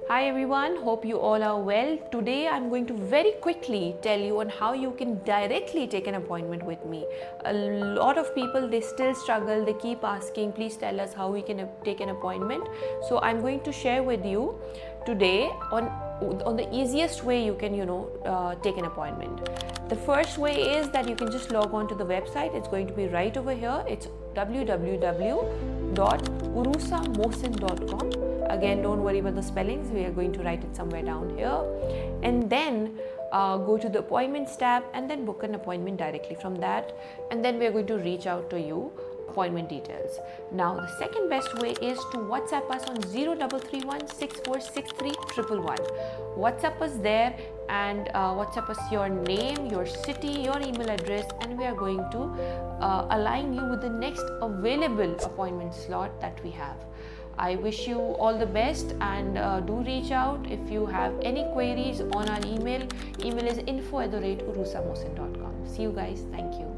Hi everyone, hope you all are well. Today I'm going to very quickly tell you on how you can directly take an appointment with me. A lot of people, they still struggle, they keep asking, please tell us how we can take an appointment. So I'm going to share with you today on the easiest way you can take an appointment. The first way is that you can just log on to the website. It's going to be right over here. It's www.uroosamohsin.com. Again, don't worry about the spellings, we are going to write it somewhere down here, and then go to the appointments tab and then book an appointment directly from that, and then we are going to reach out to you appointment details. Now the second best way is to WhatsApp us on 0331 6463 111. WhatsApp us there and WhatsApp us your name, your city, your email address, and we are going to align you with the next available appointment slot that we have. I wish you all the best, and do reach out if you have any queries on our email. Email is info@uroosamohsin.com. See you guys. Thank you.